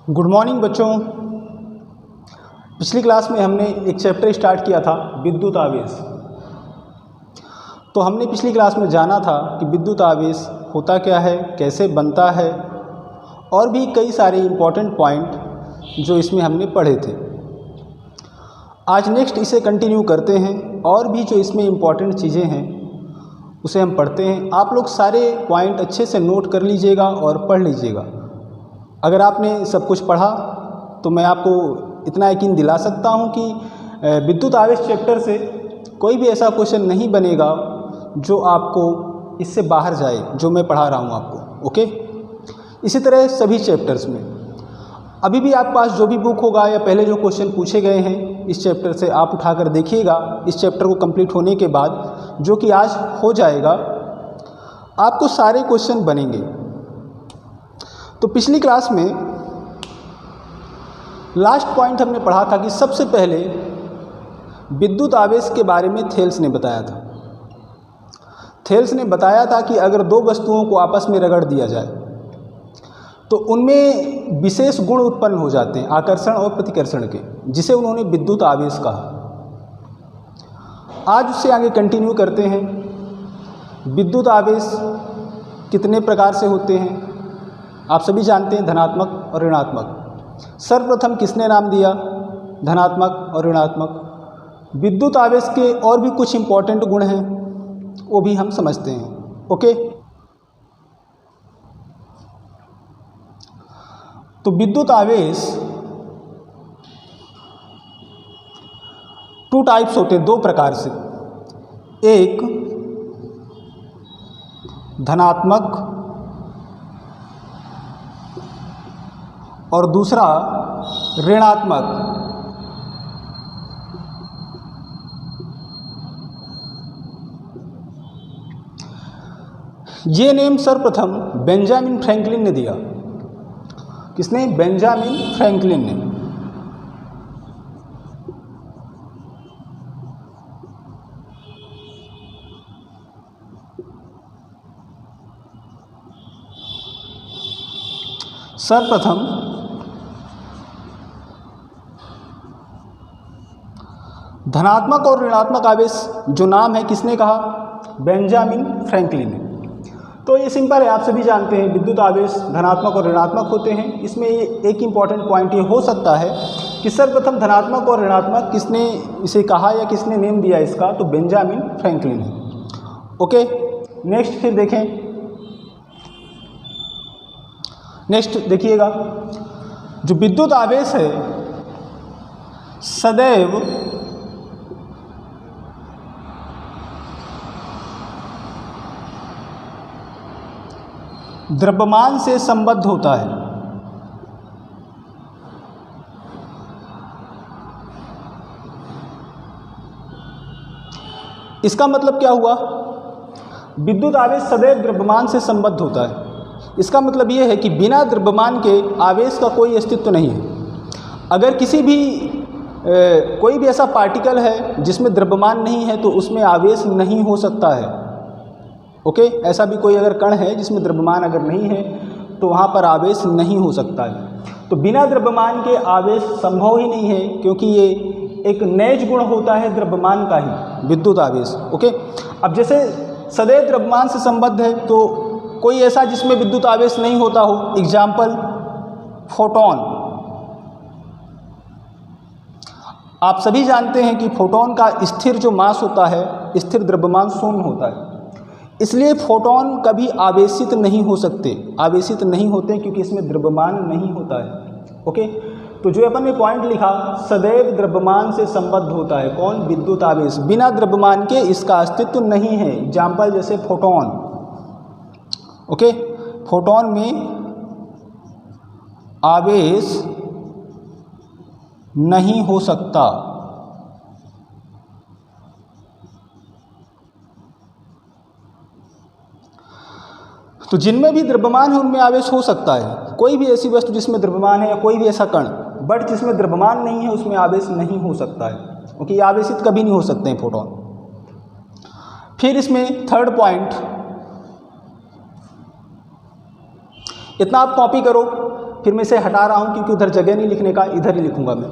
Good morning बच्चों। पिछली class में हमने एक चैप्टर स्टार्ट किया था विद्युत आवेश। तो हमने पिछली क्लास में जाना था कि विद्युत आवेश होता क्या है, कैसे बनता है और भी कई सारे इम्पॉर्टेंट पॉइंट जो इसमें हमने पढ़े थे। आज नेक्स्ट इसे कंटिन्यू करते हैं और भी जो इसमें इम्पॉर्टेंट चीज़ें हैं उसे हम पढ़ते हैं। आप लोग सारे पॉइंट अच्छे से नोट कर लीजिएगा और पढ़ लीजिएगा। अगर आपने सब कुछ पढ़ा तो मैं आपको इतना यकीन दिला सकता हूं कि विद्युत आवेश चैप्टर से कोई भी ऐसा क्वेश्चन नहीं बनेगा जो आपको इससे बाहर जाए, जो मैं पढ़ा रहा हूं आपको। ओके, इसी तरह सभी चैप्टर्स में अभी भी आपके पास जो भी बुक होगा या पहले जो क्वेश्चन पूछे गए हैं इस चैप्टर से आप उठाकर देखिएगा। इस चैप्टर को कंप्लीट होने के बाद, जो कि आज हो जाएगा, आपको सारे क्वेश्चन बनेंगे। तो पिछली क्लास में लास्ट पॉइंट हमने पढ़ा था कि सबसे पहले विद्युत आवेश के बारे में थेल्स ने बताया था। थेल्स ने बताया था कि अगर दो वस्तुओं को आपस में रगड़ दिया जाए तो उनमें विशेष गुण उत्पन्न हो जाते हैं, आकर्षण और प्रतिकर्षण के, जिसे उन्होंने विद्युत आवेश कहा। आज उससे आगे कंटिन्यू करते हैं। विद्युत आवेश कितने प्रकार से होते हैं आप सभी जानते हैं, धनात्मक और ऋणात्मक। सर्वप्रथम किसने नाम दिया धनात्मक और ऋणात्मक। विद्युत आवेश के और भी कुछ इंपॉर्टेंट गुण हैं, वो भी हम समझते हैं। ओके, तो विद्युत आवेश टू टाइप्स होते हैं, दो प्रकार से। एक धनात्मक और दूसरा ऋणात्मक। ये नेम सर्वप्रथम बेंजामिन फ्रैंकलिन ने दिया। किसने? बेंजामिन फ्रैंकलिन ने। सर्वप्रथम धनात्मक और ऋणात्मक आवेश जो नाम है किसने कहा? बेंजामिन फ्रैंकलिन ने। तो ये सिंपल है, आप सभी जानते हैं विद्युत आवेश धनात्मक और ऋणात्मक होते हैं। इसमें एक इम्पॉर्टेंट पॉइंट ये हो सकता है कि सर्वप्रथम धनात्मक और ऋणात्मक किसने इसे कहा या किसने नेम दिया इसका? तो बेंजामिन फ्रैंकलिन है। ओके, नेक्स्ट फिर देखें। नेक्स्ट देखिएगा, जो विद्युत आवेश है सदैव द्रव्यमान से संबद्ध होता है। इसका मतलब क्या हुआ? विद्युत आवेश सदैव द्रव्यमान से संबद्ध होता है। इसका मतलब यह है कि बिना द्रव्यमान के आवेश का कोई अस्तित्व नहीं है। अगर किसी भी कोई भी ऐसा पार्टिकल है जिसमें द्रव्यमान नहीं है तो उसमें आवेश नहीं हो सकता है। ओके, ऐसा भी कोई अगर कण है जिसमें द्रव्यमान अगर नहीं है तो वहाँ पर आवेश नहीं हो सकता है। तो बिना द्रव्यमान के आवेश संभव ही नहीं है, क्योंकि ये एक नैज गुण होता है द्रव्यमान का ही, विद्युत आवेश। ओके, अब जैसे सदैव द्रव्यमान से संबद्ध है तो कोई ऐसा जिसमें विद्युत आवेश नहीं होता हो, एग्जाम्पल फोटोन। आप सभी जानते हैं कि फोटोन का स्थिर जो मास होता है, स्थिर द्रव्यमान शून्य होता है। इसलिए फोटोन कभी आवेशित नहीं हो सकते, आवेशित नहीं होते क्योंकि इसमें द्रव्यमान नहीं होता है। ओके, तो जो अपन ने पॉइंट लिखा सदैव द्रव्यमान से संबद्ध होता है, कौन? विद्युत आवेश। बिना द्रव्यमान के इसका अस्तित्व नहीं है। एग्जाम्पल जैसे फोटोन। ओके, फोटोन में आवेश नहीं हो सकता। तो जिनमें भी द्रव्यमान है उनमें आवेश हो सकता है। कोई भी ऐसी वस्तु जिसमें द्रव्यमान है या कोई भी ऐसा कण, बट जिसमें द्रव्यमान नहीं है उसमें आवेश नहीं हो सकता है, क्योंकि ये आवेशित कभी नहीं हो सकते हैं फोटोन। फिर इसमें थर्ड पॉइंट, इतना आप कॉपी करो, फिर मैं इसे हटा रहा हूँ क्योंकि उधर जगह नहीं लिखने का, इधर ही लिखूँगा मैं।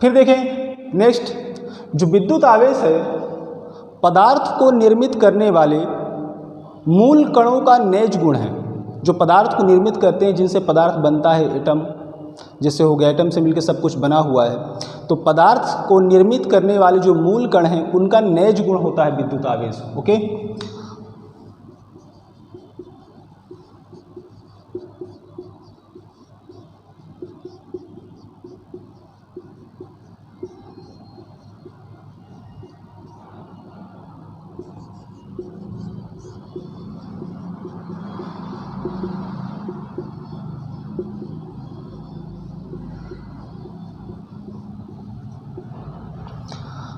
फिर देखें नेक्स्ट, जो विद्युत आवेश है पदार्थ को निर्मित करने वाले मूल कणों का नेज गुण है। जो पदार्थ को निर्मित करते हैं, जिनसे पदार्थ बनता है, एटम जैसे हो गया, एटम से मिलकर सब कुछ बना हुआ है, तो पदार्थ को निर्मित करने वाले जो मूल कण हैं उनका नेज गुण होता है विद्युत आवेश। ओके,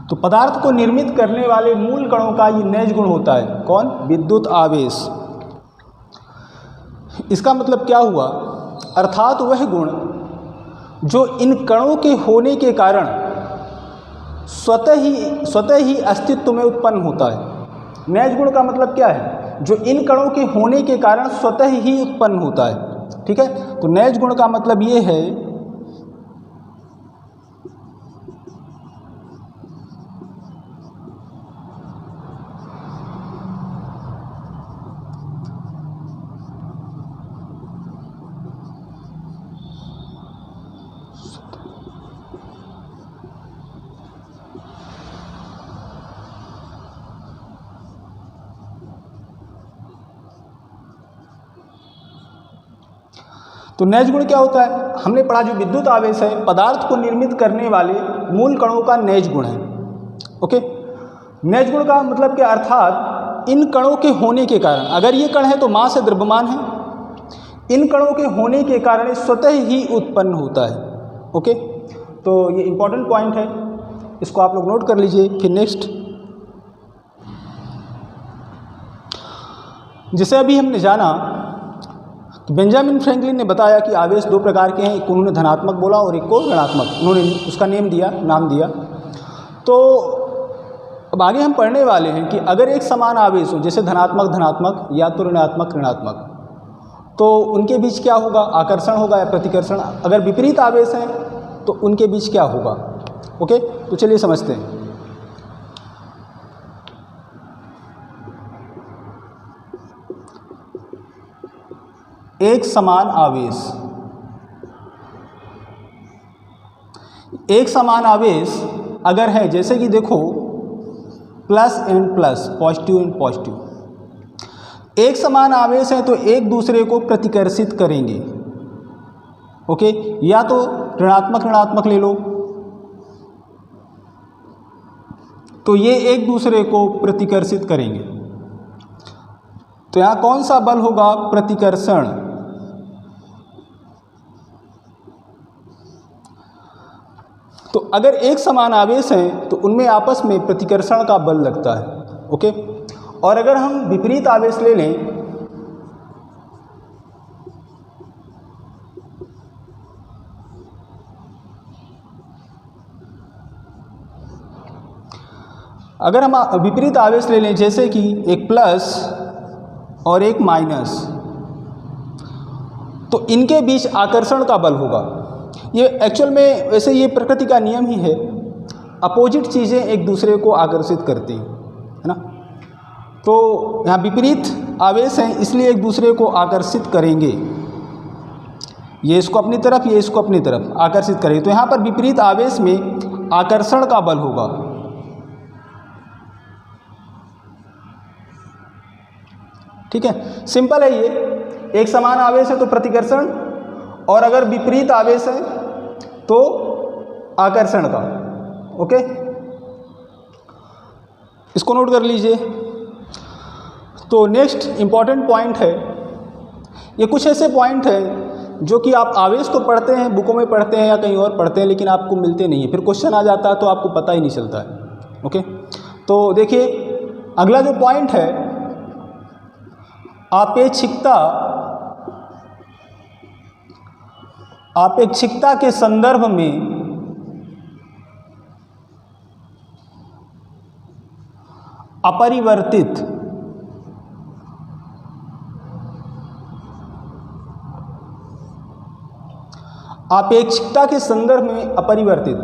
तो पदार्थ को निर्मित करने वाले मूल कणों का ये नेज गुण होता है, कौन? विद्युत आवेश। इसका मतलब क्या हुआ? अर्थात वह गुण जो इन कणों के होने के कारण स्वतः ही अस्तित्व में उत्पन्न होता है। नेज गुण का मतलब क्या है? जो इन कणों के होने के कारण स्वतः ही उत्पन्न होता है। ठीक है, तो नेज गुण का मतलब ये है तो नेज गुण क्या होता है? हमने पढ़ा जो विद्युत आवेश है पदार्थ को निर्मित करने वाले मूल कणों का नेज गुण है। ओके, नेज गुण का मतलब क्या? अर्थात इन कणों के होने के कारण, अगर ये कण है तो मास है, द्रव्यमान है, इन कणों के होने के कारण स्वतः ही उत्पन्न होता है। ओके, तो ये इंपॉर्टेंट पॉइंट है, इसको आप लोग नोट कर लीजिए। फिर नेक्स्ट, जैसे अभी हमने जाना बेंजामिन फ्रैंकलिन ने बताया कि आवेश दो प्रकार के हैं, एक उन्होंने धनात्मक बोला और एक को ऋणात्मक, उन्होंने उसका नाम दिया। तो अब आगे हम पढ़ने वाले हैं कि अगर एक समान आवेश हो, जैसे धनात्मक या तो ऋणात्मक, तो उनके बीच क्या होगा? आकर्षण होगा या प्रतिकर्षण। अगर विपरीत आवेश हैं तो उनके बीच क्या होगा? ओके, तो चलिए समझते हैं। एक समान आवेश अगर है, जैसे कि देखो plus and plus, positive and positive, एक समान आवेश है तो एक दूसरे को प्रतिकर्षित करेंगे। ओके, या तो ऋणात्मक ले लो, तो ये एक दूसरे को प्रतिकर्षित करेंगे। तो यहाँ कौन सा बल होगा? प्रतिकर्षण। तो अगर एक समान आवेश हैं तो उनमें आपस में प्रतिकर्षण का बल लगता है। ओके, और अगर हम विपरीत आवेश ले लें, जैसे कि एक प्लस और एक माइनस, तो इनके बीच आकर्षण का बल होगा। ये एक्चुअल में वैसे ये प्रकृति का नियम ही है, अपोजिट चीज़ें एक दूसरे को आकर्षित करती हैं, है ना। तो यहाँ विपरीत आवेश हैं इसलिए एक दूसरे को आकर्षित करेंगे, ये इसको अपनी तरफ, ये इसको अपनी तरफ आकर्षित करेंगे। तो यहाँ पर विपरीत आवेश में आकर्षण का बल होगा। ठीक है, सिंपल है ये। एक समान आवेश है तो प्रतिकर्षण, और अगर विपरीत आवेश है तो आकर्षण का। ओके, इसको नोट कर लीजिए। तो नेक्स्ट इंपॉर्टेंट पॉइंट है, ये कुछ ऐसे पॉइंट हैं जो कि आप आवेश तो पढ़ते हैं, बुकों में पढ़ते हैं या कहीं और पढ़ते हैं, लेकिन आपको मिलते नहीं है, फिर क्वेश्चन आ जाता है तो आपको पता ही नहीं चलता है। ओके, तो देखिए अगला जो पॉइंट है, अपेक्षिकता के संदर्भ में अपरिवर्तित आपेक्षिकता के संदर्भ में अपरिवर्तित।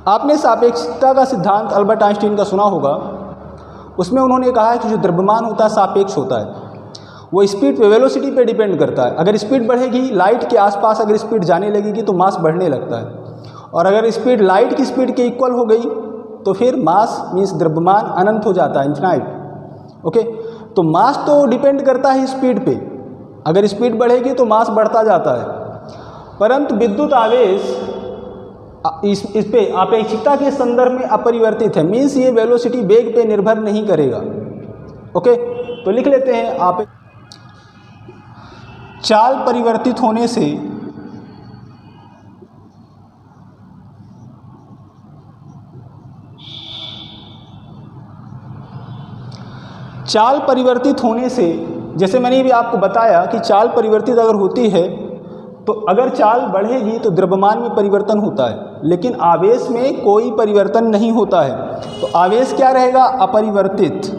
आपने सापेक्षिकता का सिद्धांत अल्बर्ट आइंस्टीन का सुना होगा। उसमें उन्होंने कहा है कि जो द्रव्यमान होता है सापेक्ष होता है, वो स्पीड पे, वेलोसिटी पे डिपेंड करता है। अगर स्पीड बढ़ेगी, लाइट के आसपास अगर स्पीड जाने लगेगी तो मास बढ़ने लगता है, और अगर स्पीड लाइट की स्पीड के इक्वल हो गई तो फिर मास मीन्स द्रव्यमान अनंत हो जाता है, इन्फिनाइट। ओके, तो मास तो डिपेंड करता है स्पीड पे, अगर स्पीड बढ़ेगी तो मास बढ़ता जाता है, परंतु विद्युत आवेश इस पे आपेक्षिकता के संदर्भ में अपरिवर्तित है, मीन्स ये वेलोसिटी वेग पे निर्भर नहीं करेगा। ओके, तो लिख लेते हैं आप चाल परिवर्तित होने से चाल परिवर्तित होने से, जैसे मैंने भी आपको बताया कि चाल परिवर्तित अगर होती है तो अगर चाल बढ़ेगी तो द्रव्यमान में परिवर्तन होता है, लेकिन आवेश में कोई परिवर्तन नहीं होता है। तो आवेश क्या रहेगा? अपरिवर्तित।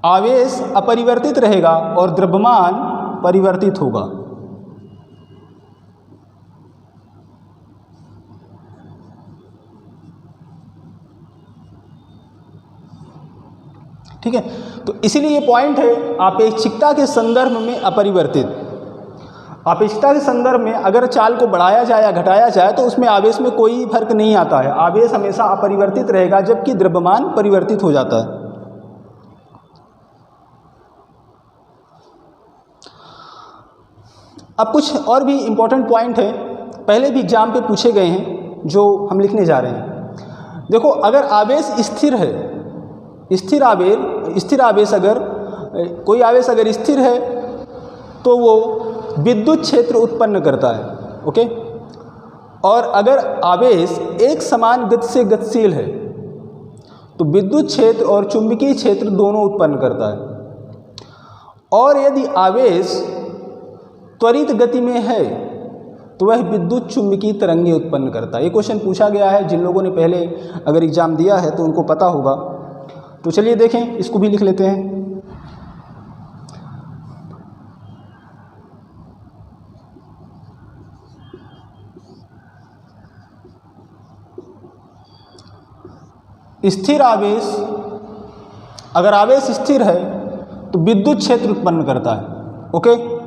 आवेश अपरिवर्तित रहेगा और द्रव्यमान परिवर्तित होगा। ठीक है, तो इसीलिए ये पॉइंट है आपेक्षिकता के संदर्भ में अपरिवर्तित। आपेक्षिकता के संदर्भ में अगर चाल को बढ़ाया जाए या घटाया जाए तो उसमें आवेश में कोई फर्क नहीं आता है, आवेश हमेशा अपरिवर्तित रहेगा, जबकि द्रव्यमान परिवर्तित हो जाता है। अब कुछ और भी इम्पोर्टेंट पॉइंट है, पहले भी एग्जाम पे पूछे गए हैं, जो हम लिखने जा रहे हैं। देखो, अगर आवेश स्थिर है, स्थिर आवेश अगर कोई आवेश अगर स्थिर है तो वो विद्युत क्षेत्र उत्पन्न करता है। ओके, और अगर आवेश एक समान गति से गतिशील है तो विद्युत क्षेत्र और चुंबकीय क्षेत्र दोनों उत्पन्न करता है। और यदि आवेश त्वरित गति में है तो वह विद्युत चुंबकीय तरंगें उत्पन्न करता है। ये क्वेश्चन पूछा गया है, जिन लोगों ने पहले अगर एग्जाम दिया है तो उनको पता होगा। तो चलिए देखें, इसको भी लिख लेते हैं। स्थिर आवेश, अगर आवेश स्थिर है तो विद्युत क्षेत्र उत्पन्न करता है। ओके,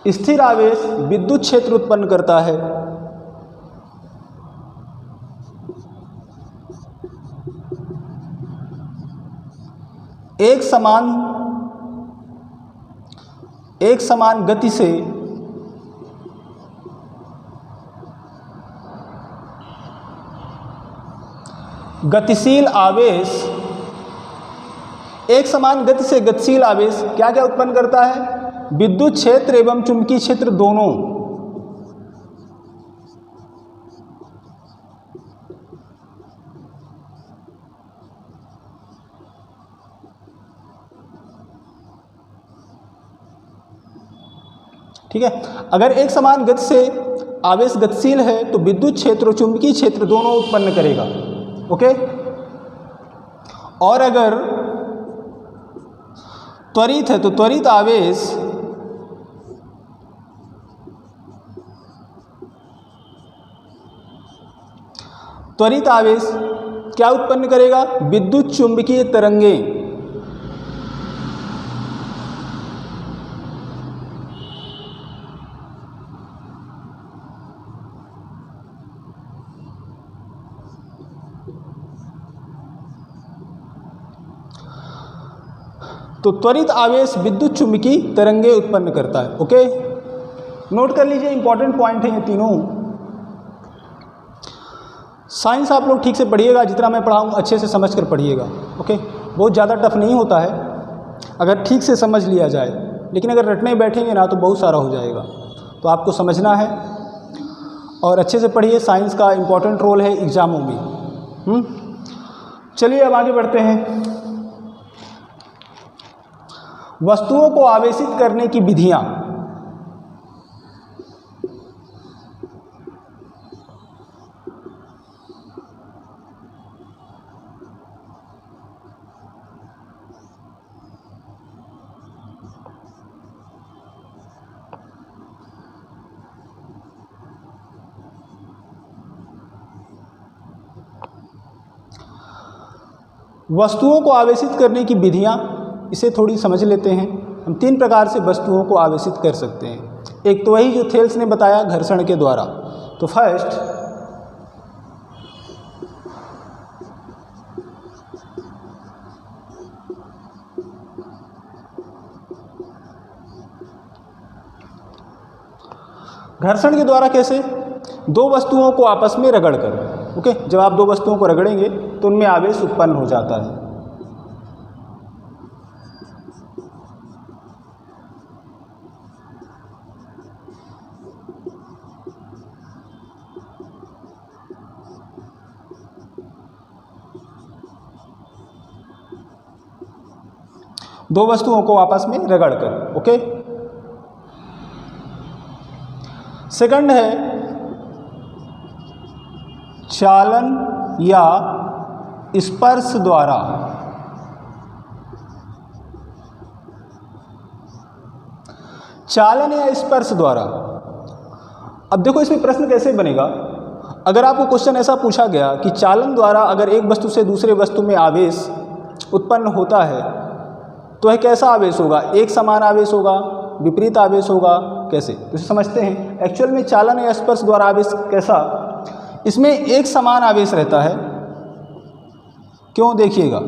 स्थिर आवेश विद्युत क्षेत्र उत्पन्न करता है। एक समान गति से गतिशील आवेश, एक समान गति से गतिशील आवेश क्या क्या उत्पन्न करता है? विद्युत क्षेत्र एवं चुंबकीय क्षेत्र दोनों। ठीक है, अगर एक समान गति से आवेश गतिशील है तो विद्युत क्षेत्र और चुंबकीय क्षेत्र दोनों उत्पन्न करेगा। ओके, और अगर त्वरित है तो त्वरित आवेश क्या उत्पन्न करेगा? विद्युत चुंबकीय तरंगें। तो त्वरित आवेश विद्युत चुंबकीय तरंगें उत्पन्न करता है। ओके, नोट कर लीजिए, इंपॉर्टेंट पॉइंट है ये तीनों। साइंस आप लोग ठीक से पढ़िएगा, जितना मैं पढ़ाऊँ अच्छे से समझ कर पढ़िएगा। ओके, बहुत ज़्यादा टफ नहीं होता है अगर ठीक से समझ लिया जाए, लेकिन अगर रटने बैठेंगे ना तो बहुत सारा हो जाएगा। तो आपको समझना है और अच्छे से पढ़िए। साइंस का इम्पोर्टेंट रोल है एग्ज़ामों में। चलिए अब आगे बढ़ते हैं। वस्तुओं को आवेशित करने की विधियां। वस्तुओं को आवेशित करने की विधियां, इसे थोड़ी समझ लेते हैं। हम 3 प्रकार से वस्तुओं को आवेशित कर सकते हैं। एक तो वही जो थेल्स ने बताया, घर्षण के द्वारा। तो फर्स्ट, घर्षण के द्वारा कैसे? 2 वस्तुओं को आपस में रगड़कर। ओके, जब आप 2 वस्तुओं को रगड़ेंगे तो उनमें आवेश उत्पन्न हो जाता है। दो वस्तुओं को आपस में रगड़कर। ओके, सेकंड है चालन या स्पर्श द्वारा। चालन या स्पर्श द्वारा। अब देखो इसमें प्रश्न कैसे बनेगा। अगर आपको क्वेश्चन ऐसा पूछा गया कि चालन द्वारा अगर एक वस्तु से दूसरे वस्तु में आवेश उत्पन्न होता है तो यह कैसा आवेश होगा? एक समान आवेश होगा, विपरीत आवेश होगा, कैसे? तो समझते हैं एक्चुअल में चालन या स्पर्श द्वारा आवेश कैसा। इसमें एक समान आवेश रहता है। क्यों? देखिएगा,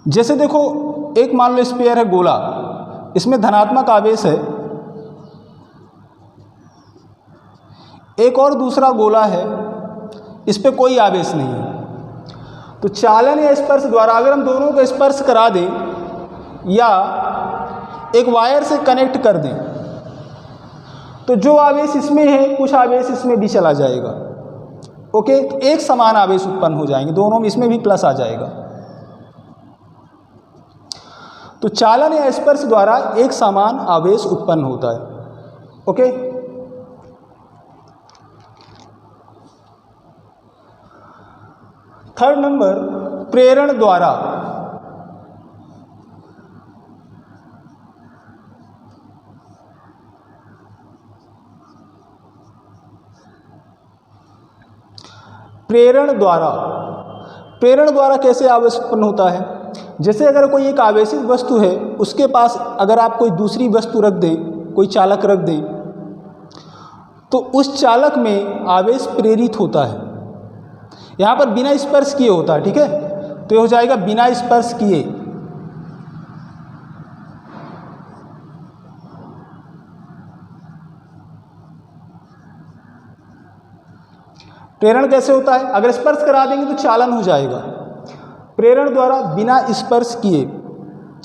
जैसे देखो एक मान लो स्फीयर है, गोला, इसमें धनात्मक आवेश है। एक और दूसरा गोला है, इस पे कोई आवेश नहीं है। तो चालन या स्पर्श द्वारा अगर हम दोनों को स्पर्श करा दें या एक वायर से कनेक्ट कर दें तो जो आवेश इसमें है कुछ आवेश इसमें भी चला जाएगा। ओके, तो एक समान आवेश उत्पन्न हो जाएंगे, दोनों में, इसमें भी प्लस आ जाएगा। तो चालन या स्पर्श द्वारा एक समान आवेश उत्पन्न होता है। ओके, थर्ड नंबर, प्रेरण द्वारा। प्रेरण द्वारा। प्रेरण द्वारा कैसे आवेश उत्पन्न होता है? जैसे अगर कोई एक आवेशित वस्तु है, उसके पास अगर आप कोई दूसरी वस्तु रख दें, कोई चालक रख दें, तो उस चालक में आवेश प्रेरित होता है। यहाँ पर बिना स्पर्श किए होता है, ठीक है? तो ये हो जाएगा बिना स्पर्श किए। प्रेरण कैसे होता है? अगर स्पर्श करा देंगे तो चालन हो जाएगा। प्रेरण द्वारा बिना स्पर्श किए।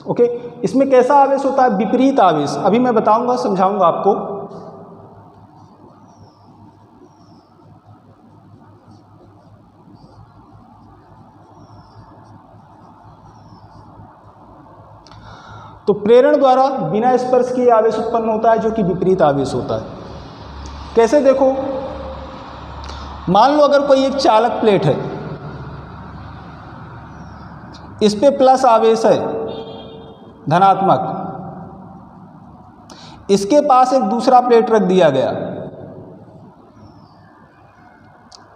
ओके, इसमें कैसा आवेश होता है? विपरीत आवेश। अभी मैं बताऊंगा, समझाऊंगा आपको। तो प्रेरण द्वारा बिना स्पर्श किए आवेश उत्पन्न होता है, जो कि विपरीत आवेश होता है। कैसे? देखो, मान लो अगर कोई एक चालक प्लेट है, इस पे प्लस आवेश है, धनात्मक। इसके पास एक दूसरा प्लेट रख दिया गया,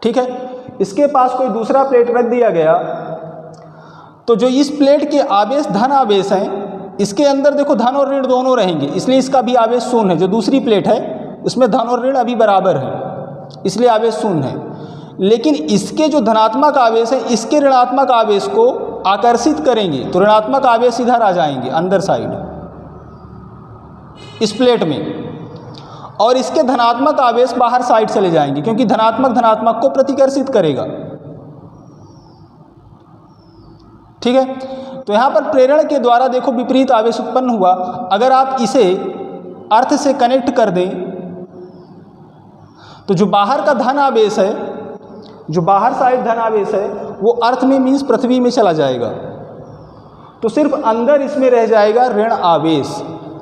ठीक है? इसके पास कोई दूसरा प्लेट रख दिया गया, तो जो इस प्लेट के आवेश धन आवेश हैं, इसके अंदर देखो धन और ऋण दोनों रहेंगे, इसलिए इसका भी आवेश शून्य है। जो दूसरी प्लेट है उसमें धन और ऋण अभी बराबर है, इसलिए आवेश शून्य है। लेकिन इसके जो धनात्मक आवेश है, इसके ऋणात्मक आवेश को आकर्षित करेंगे तो ऋणात्मक आवेश इधर आ जाएंगे, अंदर साइड इस प्लेट में, और इसके धनात्मक आवेश बाहर साइड चले जाएंगे, क्योंकि धनात्मक धनात्मक को प्रतिकर्षित करेगा। ठीक है? तो यहाँ पर प्रेरण के द्वारा देखो विपरीत आवेश उत्पन्न हुआ। अगर आप इसे अर्थ से कनेक्ट कर दें तो जो बाहर का धन आवेश है जो बाहर साइड धन आवेश है वो अर्थ में मीन्स पृथ्वी में चला जाएगा, तो सिर्फ अंदर इसमें रह जाएगा ऋण आवेश।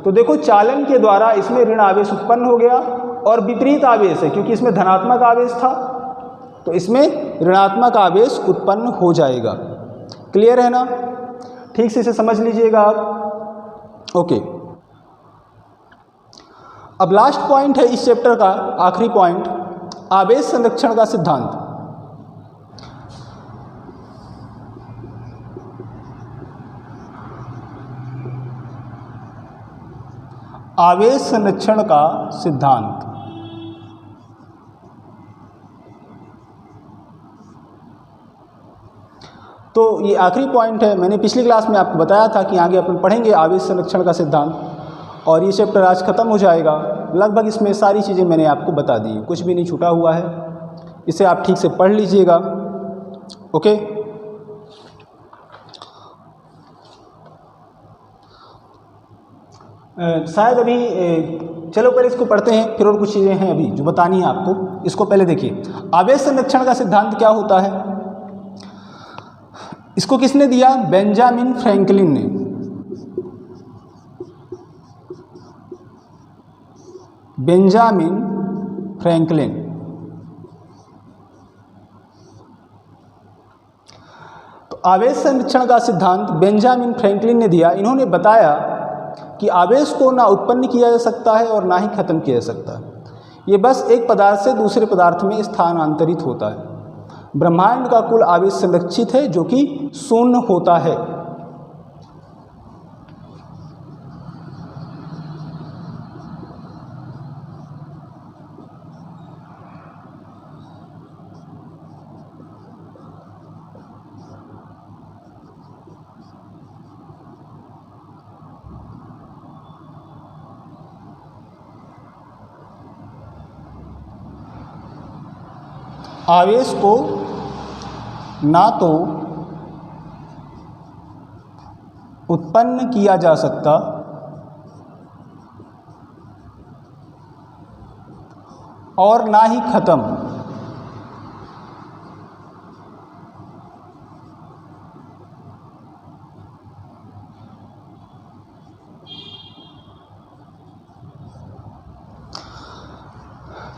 तो देखो चालन के द्वारा इसमें ऋण आवेश उत्पन्न हो गया, और विपरीत आवेश है क्योंकि इसमें धनात्मक आवेश था तो इसमें ऋणात्मक आवेश उत्पन्न हो जाएगा। क्लियर है ना? ठीक से इसे समझ लीजिएगा आप। ओके, अब लास्ट पॉइंट है इस चैप्टर का, आखिरी पॉइंट, आवेश संरक्षण का सिद्धांत। आवेश संरक्षण का सिद्धांत। तो ये आखिरी पॉइंट है। मैंने पिछली क्लास में आपको बताया था कि आगे अपन पढ़ेंगे आवेश संरक्षण का सिद्धांत, और ये चैप्टर आज ख़त्म हो जाएगा। लगभग इसमें सारी चीज़ें मैंने आपको बता दी, कुछ भी नहीं छूटा हुआ है। इसे आप ठीक से पढ़ लीजिएगा। ओके, शायद अभी चलो पहले इसको पढ़ते हैं, फिर और कुछ चीज़ें हैं अभी जो बतानी है आपको। इसको पहले देखिए, आवेश संरक्षण का सिद्धांत क्या होता है। इसको किसने दिया? बेंजामिन फ्रैंकलिन ने। Benjamin Franklin. तो आवेश संरक्षण का सिद्धांत बेंजामिन फ्रैंकलिन ने दिया। इन्होंने बताया कि आवेश को ना उत्पन्न किया जा सकता है और ना ही खत्म किया जा सकता है, ये बस एक पदार्थ से दूसरे पदार्थ में स्थानांतरित होता है। ब्रह्मांड का कुल आवेश संरक्षित है जो कि शून्य होता है। आवेश को ना तो उत्पन्न किया जा सकता और ना ही खत्म।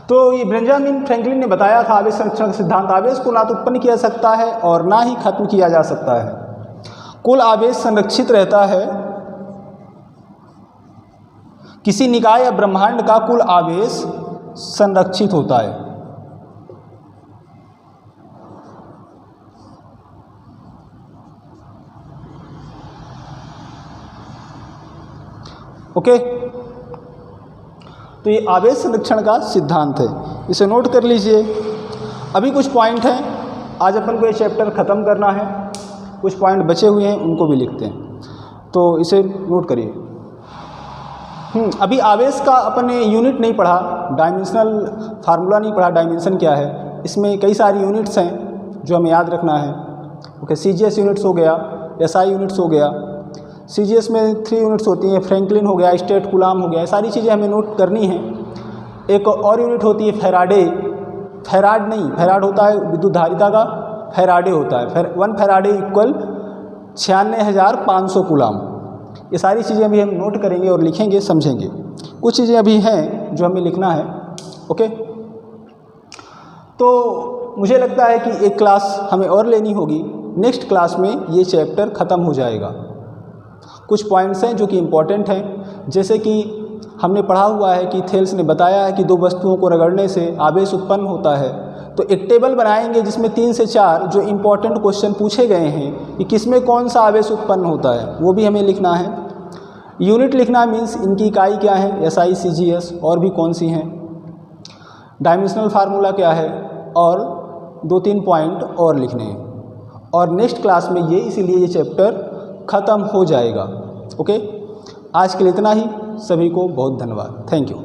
तो ये बेंजामिन फ्रैंकलिन ने बताया था आवेश संरक्षण का सिद्धांत। आवेश को ना तो उत्पन्न किया जा सकता है और ना ही खत्म किया जा सकता है। कुल आवेश संरक्षित रहता है। किसी निकाय या ब्रह्मांड का कुल आवेश संरक्षित होता है। ओके, तो ये आवेश संरक्षण का सिद्धांत है, इसे नोट कर लीजिए। अभी कुछ पॉइंट हैं, आज अपन को ये चैप्टर ख़त्म करना है, कुछ पॉइंट बचे हुए हैं उनको भी लिखते हैं, तो इसे नोट करिए। अभी आवेश का अपन ने यूनिट नहीं पढ़ा, डायमेंशनल फार्मूला नहीं पढ़ा, डायमेंशन क्या है। इसमें कई सारी यूनिट्स हैं जो हमें याद रखना है। ओके, CGS यूनिट्स हो गया, SI यूनिट्स हो गया। CGS में 3 यूनिट्स होती हैं, फ्रैंकलिन हो गया, स्टेट कूलाम हो गया, सारी चीज़ें हमें नोट करनी हैं। एक और यूनिट होती है फैराडे, फैराड नहीं, फैराड होता है विद्युत धारिता का, फैराडे होता है। 1 फैराडे इक्वल 96,500 कूलाम। ये सारी चीज़ें अभी हम नोट करेंगे और लिखेंगे, समझेंगे। कुछ चीज़ें अभी हैं जो हमें लिखना है। ओके, तो मुझे लगता है कि एक क्लास हमें और लेनी होगी। नेक्स्ट क्लास में ये चैप्टर ख़त्म हो जाएगा। कुछ पॉइंट्स हैं जो कि इम्पॉर्टेंट हैं, जैसे कि हमने पढ़ा हुआ है कि थेल्स ने बताया है कि 2 वस्तुओं को रगड़ने से आवेश उत्पन्न होता है। तो एक टेबल बनाएंगे जिसमें 3 से 4 जो इम्पॉर्टेंट क्वेश्चन पूछे गए हैं कि किसमें कौन सा आवेश उत्पन्न होता है, वो भी हमें लिखना है। यूनिट लिखना मीन्स इनकी इकाई क्या है, SI CGS, और भी कौन सी हैं, डायमेंशनल फार्मूला क्या है, और 2-3 पॉइंट और लिखने हैं। और नेक्स्ट क्लास में ये इसीलिए ये चैप्टर ख़त्म हो जाएगा। ओके, आज के लिए इतना ही। सभी को बहुत धन्यवाद। Thank you.